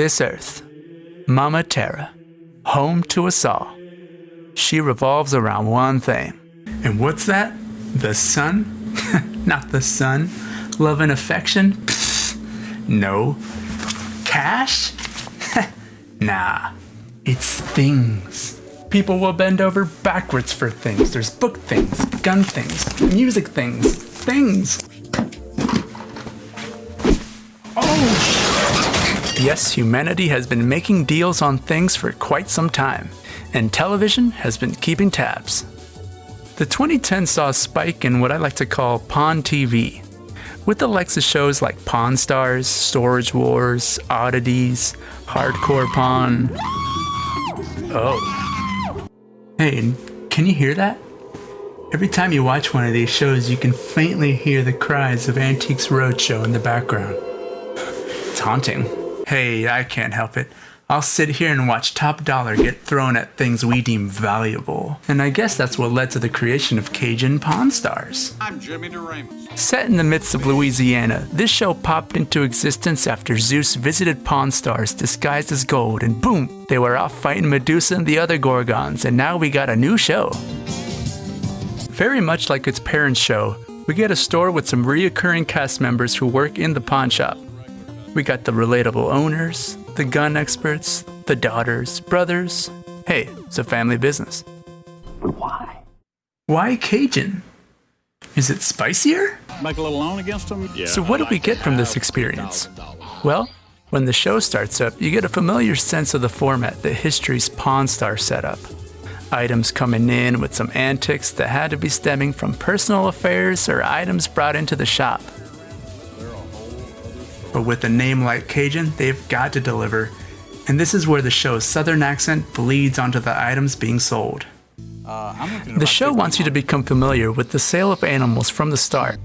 This Earth, Mama Terra, home to us all. She revolves around one thing. And what's that? The sun? Not the sun. Love and affection? Pfft, no. Cash? Nah. It's things. People will bend over backwards for things. There's book things, gun things, music things, things. Oh! Yes, humanity has been making deals on things for quite some time, and television has been keeping tabs. The 2010s saw a spike in what I like to call Pawn TV, with the likes of shows like Pawn Stars, Storage Wars, Oddities, Hardcore Pawn. Oh. Hey, can you hear that? Every time you watch one of these shows, you can faintly hear the cries of Antiques Roadshow in the background. It's haunting. Hey, I can't help it. I'll sit here and watch top dollar get thrown at things we deem valuable. And I guess that's what led to the creation of Cajun Pawn Stars. I'm Jimmy DeRamus. Set in the midst of Louisiana, this show popped into existence after Zeus visited Pawn Stars disguised as gold, and boom, they were off fighting Medusa and the other Gorgons, and now we got a new show. Very much like its parent show, we get a store with some reoccurring cast members who work in the pawn shop. We got the relatable owners, the gun experts, the daughters, brothers. Hey, it's a family business. But why? Why Cajun? Is it spicier? Make a little loan against them? Yeah. So what do we get from this experience? Well, when the show starts up, you get a familiar sense of the format that history's Pawn Star set up. Items coming in with some antics that had to be stemming from personal affairs or items brought into the shop. But with a name like Cajun, they've got to deliver. And this is where the show's southern accent bleeds onto the items being sold. The show wants you to become familiar with the sale of animals from the start.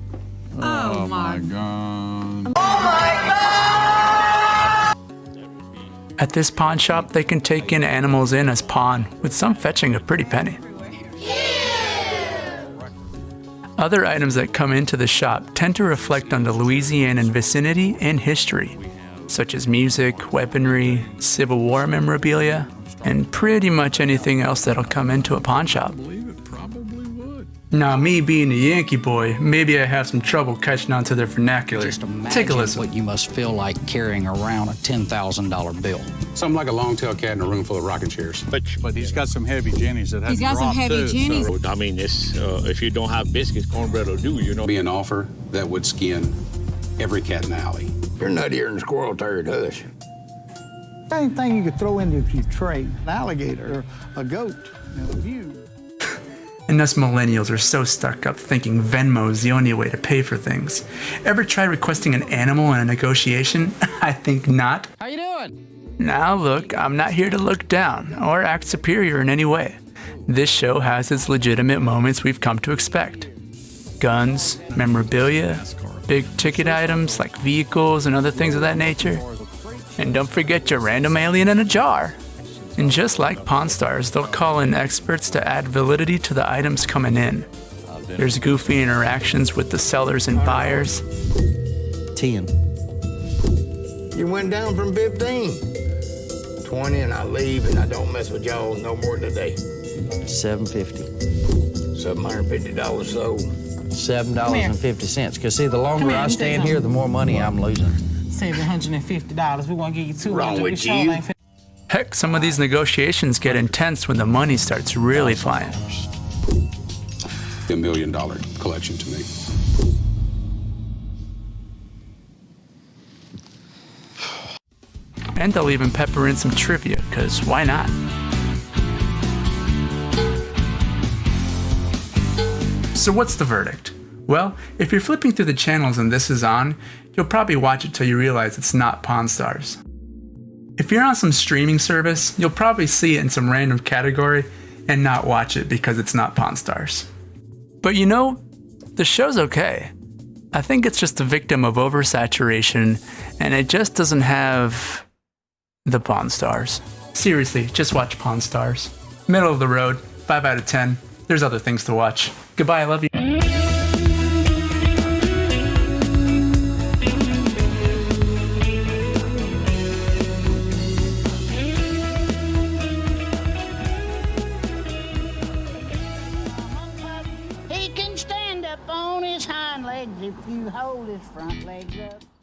Oh my God. At this pawn shop, they can take in animals in as pawn, with some fetching a pretty penny. Other items that come into the shop tend to reflect on the Louisianan vicinity and history, such as music, weaponry, Civil War memorabilia, and pretty much anything else that'll come into a pawn shop. Now, me being a Yankee boy, maybe I have some trouble catching on to their vernacular. Just imagine Take a listen. what you must feel like carrying around a $10,000 bill. Something like a long-tailed cat in a room full of rocking chairs. But he's got some heavy jennies that have He's got some heavy jennies. So, I mean, if you don't have biscuits, cornbread will do, you know. Be an offer that would skin every cat in the alley. You're nuttier than squirrel, turd, hush. Anything you could throw into your tray, an alligator, or a goat, a view. And us millennials are so stuck up thinking Venmo's the only way to pay for things. Ever try requesting an animal in a negotiation? I think not. How you doing? Now look, I'm not here to look down or act superior in any way. This show has its legitimate moments we've come to expect. Guns, memorabilia, big ticket items like vehicles and other things of that nature. And don't forget your random alien in a jar. And just like Pawn Stars, they'll call in experts to add validity to the items coming in. There's goofy interactions with the sellers and buyers. 10. You went down from 15. 20 and I leave and I don't mess with y'all no more than a day. $7.50. $750 sold. $7.50. Because see, the longer I stand here, the more money I'm losing. $750. We're gonna give you $200. Wrong with you? Heck, some of these negotiations get intense when the money starts really flying. $1 million collection to me. And they'll even pepper in some trivia, because why not? So what's the verdict? Well, if you're flipping through the channels and this is on, you'll probably watch it till you realize it's not Pawn Stars. If you're on some streaming service, you'll probably see it in some random category and not watch it because it's not Pawn Stars. But you know, the show's okay. I think it's just a victim of oversaturation, and it just doesn't have the Pawn Stars. Seriously, just watch Pawn Stars. Middle of the road, 5 out of 10. There's other things to watch. Goodbye, I love you. if you hold his front legs up.